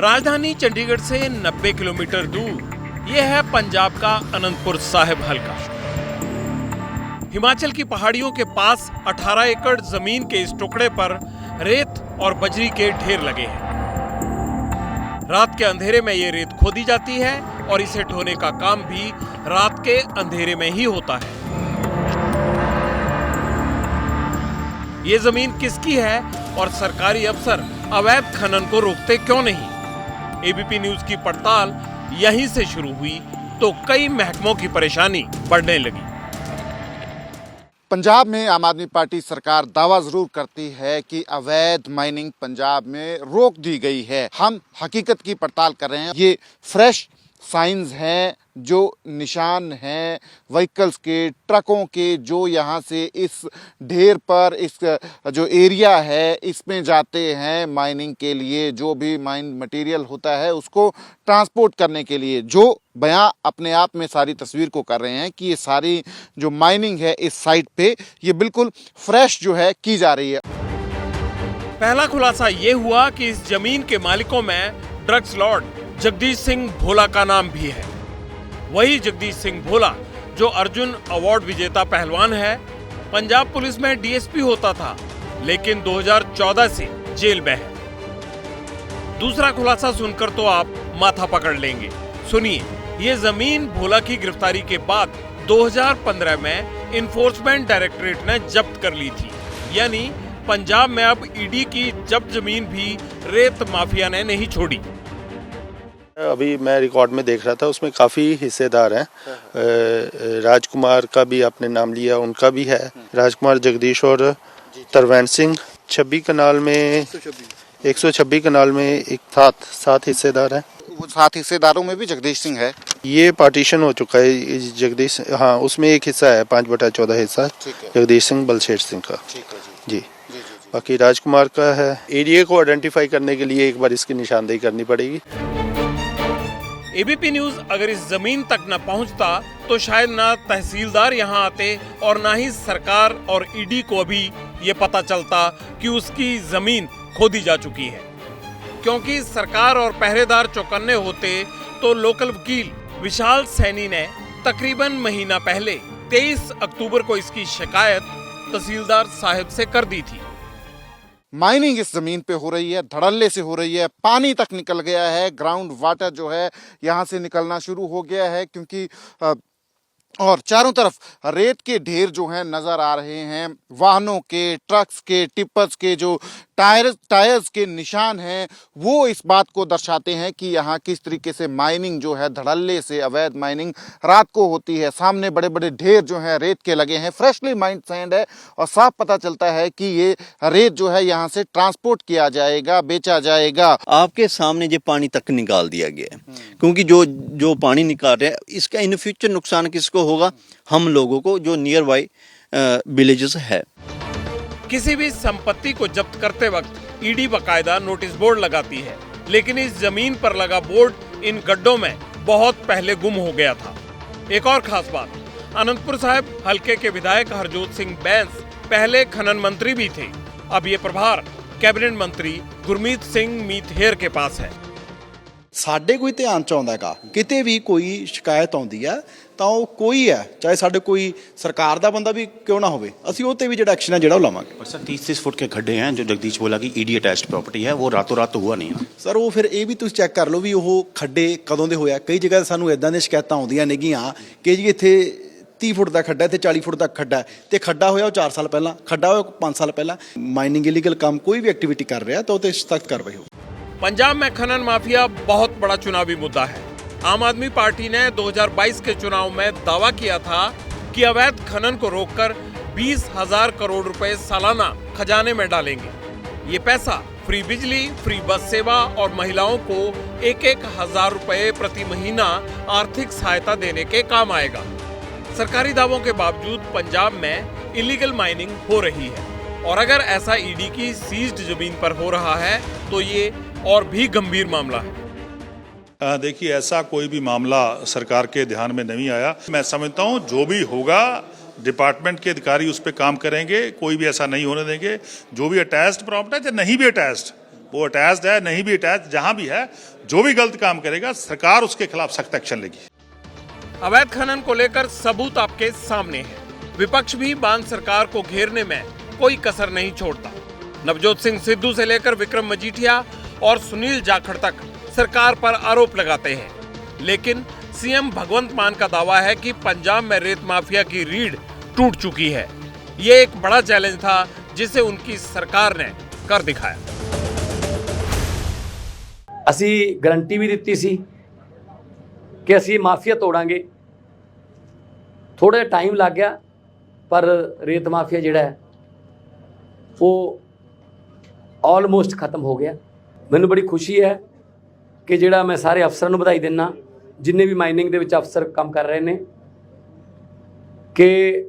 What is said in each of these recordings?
राजधानी चंडीगढ़ से 90 किलोमीटर दूर ये है पंजाब का अनंतपुर साहिब हलका। हिमाचल की पहाड़ियों के पास 18 एकड़ जमीन के इस टुकड़े पर रेत और बजरी के ढेर लगे हैं। रात के अंधेरे में ये रेत खोदी जाती है और इसे ढोने का काम भी रात के अंधेरे में ही होता है। ये जमीन किसकी है और सरकारी अफसर अवैध खनन को रोकते क्यों नहीं? एबीपी न्यूज की पड़ताल यहीं से शुरू हुई तो कई महकमों की परेशानी बढ़ने लगी। पंजाब में आम आदमी पार्टी सरकार दावा जरूर करती है कि अवैध माइनिंग पंजाब में रोक दी गई है। हम हकीकत की पड़ताल कर रहे हैं। ये फ्रेश साइंस हैं, जो निशान हैं व्हीकल्स के, ट्रकों के, जो यहाँ से इस ढेर पर इस जो एरिया है इसमें जाते हैं माइनिंग के लिए। जो भी माइन मटेरियल होता है उसको ट्रांसपोर्ट करने के लिए, जो बयां अपने आप में सारी तस्वीर को कर रहे हैं कि ये सारी जो माइनिंग है इस साइट पे ये बिल्कुल फ्रेश जो है की जा रही है। पहला खुलासा ये हुआ कि इस जमीन के मालिकों में ड्रग्स लॉर्ड जगदीश सिंह भोला का नाम भी है। वही जगदीश सिंह भोला जो अर्जुन अवार्ड विजेता पहलवान है, पंजाब पुलिस में डीएसपी होता था लेकिन 2014 से जेल में है। दूसरा खुलासा सुनकर तो आप माथा पकड़ लेंगे। सुनिए, ये जमीन भोला की गिरफ्तारी के बाद 2015 में इन्फोर्समेंट डायरेक्टरेट ने जब्त कर ली थी। यानी पंजाब में अब ईडी की जब्त जमीन भी रेत माफिया ने नहीं छोड़ी। अभी मैं रिकॉर्ड में देख रहा था, उसमें काफ़ी हिस्सेदार हैं। राजकुमार का भी आपने नाम लिया, उनका भी है। राजकुमार, जगदीश और तरवैन सिंह। 26 कनाल में 126 कनाल में एक सात हिस्सेदार हैं। वो 7 हिस्सेदारों में भी जगदीश सिंह है। ये पार्टीशन हो चुका है जगदीश, हाँ उसमें एक हिस्सा है 5/14 हिस्सा जगदीश सिंह बलशेर सिंह का। जी। बाकी राजकुमार का है। एरिया को आइडेंटिफाई करने के लिए एक बार इसकी निशानदेही करनी पड़ेगी। एबीपी न्यूज अगर इस जमीन तक न पहुंचता तो शायद ना तहसीलदार यहां आते और ना ही सरकार और ईडी को अभी ये पता चलता कि उसकी जमीन खोदी जा चुकी है। क्योंकि सरकार और पहरेदार चौकन्ने होते तो लोकल वकील विशाल सैनी ने तकरीबन महीना पहले 23 अक्टूबर को इसकी शिकायत तहसीलदार साहब से कर दी थी। माइनिंग इस जमीन पे हो रही है, धड़ल्ले से हो रही है, पानी तक निकल गया है, ग्राउंड वाटर जो है यहाँ से निकलना शुरू हो गया है क्योंकि और चारों तरफ रेत के ढेर जो हैं नजर आ रहे हैं। वाहनों के, ट्रक्स के, टिपर्स के जो टायर्स के निशान हैं वो इस बात को दर्शाते हैं कि यहाँ किस तरीके से माइनिंग जो है धड़ल्ले से अवैध माइनिंग रात को होती है। सामने बड़े बड़े ढेर जो हैं रेत के लगे हैं, फ्रेशली माइंड सैंड है और साफ पता चलता है कि ये रेत जो है यहाँ से ट्रांसपोर्ट किया जाएगा, बेचा जाएगा। आपके सामने ये पानी तक निकाल दिया गया है क्योंकि जो पानी निकाल रहे हैं इसका इन फ्यूचर नुकसान किसको होगा? हम लोगों को जो नियर बाई विलेजेस है। किसी भी संपत्ति को जब्त करते वक्त ईडी बकायदा नोटिस बोर्ड लगाती है, लेकिन इस जमीन पर लगा बोर्ड इन गड्ढों में बहुत पहले गुम हो गया था। एक और खास बात, अनंतपुर साहिब हलके के विधायक हरजोत सिंह बैंस पहले खनन मंत्री भी थे। अब ये प्रभार कैबिनेट मंत्री गुरमीत सिंह मीतहेर के पास है। ਸਾਡੇ ਕੋਈ ਧਿਆਨ ਚ ਆਉਂਦਾ ਹੈਗਾ ਕਿਤੇ ਵੀ ਕੋਈ ਸ਼ਿਕਾਇਤ ਆਉਂਦੀ ਹੈ ਤਾਂ ਉਹ ਕੋਈ ਹੈ ਚਾਹੇ ਸਾਡੇ ਕੋਈ ਸਰਕਾਰ ਦਾ ਬੰਦਾ ਵੀ ਕਿਉਂ ਨਾ ਹੋਵੇ ਅਸੀਂ ਉਹ ਤੇ ਵੀ ਜਿਹੜਾ ਐਕਸ਼ਨ ਹੈ ਜਿਹੜਾ ਉਹ ਲਾਵਾਂਗੇ। पर सर 30-30 फुट के खड्डे हैं जो जगदीश बोला कि ईडी अटैच्ड प्रॉपर्टी है, वो रातों रात तो हुआ नहीं है ਸਰ ਉਹ ਫਿਰ ਇਹ ਵੀ ਤੁਸੀਂ ਚੈੱਕ ਕਰ ਲਓ ਵੀ ਉਹ ਖੱਡੇ ਕਦੋਂ ਦੇ ਹੋਇਆ। ਕਈ ਜਗ੍ਹਾ ਸਾਨੂੰ ਇਦਾਂ ਦੀਆਂ ਸ਼ਿਕਾਇਤਾਂ ਆਉਂਦੀਆਂ ਨੇਗੀਆਂ ਕਿ ਜੀ ਇੱਥੇ 30 ਫੁੱਟ ਦਾ ਖੱਡਾ ਤੇ 40 ਫੁੱਟ ਦਾ ਖੱਡਾ ਹੈ ਤੇ ਖੱਡਾ ਹੋਇਆ ਉਹ 4 ਸਾਲ ਪਹਿਲਾਂ, ਖੱਡਾ ਹੋਇਆ 5 ਸਾਲ ਪਹਿਲਾਂ। ਮਾਈਨਿੰਗ ਇਲੀਗਲ ਕੰਮ ਕੋਈ ਵੀ ਐਕਟੀਵਿਟੀ ਕਰ ਰਿਹਾ ਤਾਂ ਉਹ ਤੇ ਸਖਤ ਕਾਰਵਾਈ ਹੋ। पंजाब में खनन माफिया बहुत बड़ा चुनावी मुद्दा है। आम आदमी पार्टी ने 2022 के चुनाव में दावा किया था कि अवैध खनन को रोककर 20,000 करोड़ रुपए सालाना खजाने में डालेंगे। ये पैसा फ्री बिजली, फ्री बस सेवा और महिलाओं को 1,000 रुपए प्रति महीना आर्थिक सहायता देने के काम आएगा। सरकारी दावों के बावजूद पंजाब में इलीगल माइनिंग हो रही है और अगर ऐसा ईडी की सीज्ड जमीन पर हो रहा है तो ये और भी गंभीर मामला है। देखिए, ऐसा कोई भी मामला सरकार के ध्यान में नहीं आया। मैं समझता हूँ जो भी होगा डिपार्टमेंट के अधिकारी उस पर काम करेंगे, कोई भी ऐसा नहीं होने देंगे। जो भी अटैच्ड प्रॉपर्टी है, नहीं भी अटैच्ड, वो अटैच्ड है नहीं भी अटैच, जहां भी है, जो भी गलत काम करेगा सरकार उसके खिलाफ सख्त एक्शन लेगी। अवैध खनन को लेकर सबूत आपके सामने है। विपक्ष भी बांध सरकार को घेरने में कोई कसर नहीं छोड़ता। नवजोत सिंह सिद्धू से लेकर विक्रम मजीठिया और सुनील जाखड़ तक सरकार पर आरोप लगाते हैं, लेकिन सीएम भगवंत मान का दावा है कि पंजाब में रेत माफिया की रीढ़ टूट चुकी है। ये एक बड़ा चैलेंज था जिसे उनकी सरकार ने कर दिखाया। ਅਸੀਂ ਗਰੰਟੀ ਵੀ ਦਿੱਤੀ ਸੀ ਕਿ ਅਸੀਂ ਮਾਫੀਆ ਤੋੜਾਂਗੇ। ਥੋੜਾ ਟਾਈਮ ਲੱਗ ਗਿਆ, ਪਰ ਰੇਤ ਮਾਫੀਆ ਜਿਹੜਾ ਹੈ ਉਹ ਆਲਮੋਸਟ ਖਤਮ ਹੋ ਗਿਆ। ਮੈਨੂੰ ਬੜੀ ਖੁਸ਼ੀ ਹੈ ਕਿ ਜਿਹੜਾ ਮੈਂ ਸਾਰੇ ਅਫਸਰਾਂ ਨੂੰ ਵਧਾਈ ਦਿੰਦਾ, ਜਿੰਨੇ ਵੀ ਮਾਈਨਿੰਗ ਦੇ ਵਿੱਚ ਅਫਸਰ ਕੰਮ ਕਰ ਰਹੇ ਨੇ, ਕਿ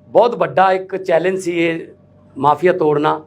ਬਹੁਤ ਵੱਡਾ ਇੱਕ ਚੈਲੰਜ ਸੀ ਇਹ ਮਾਫੀਆ ਤੋੜਨਾ।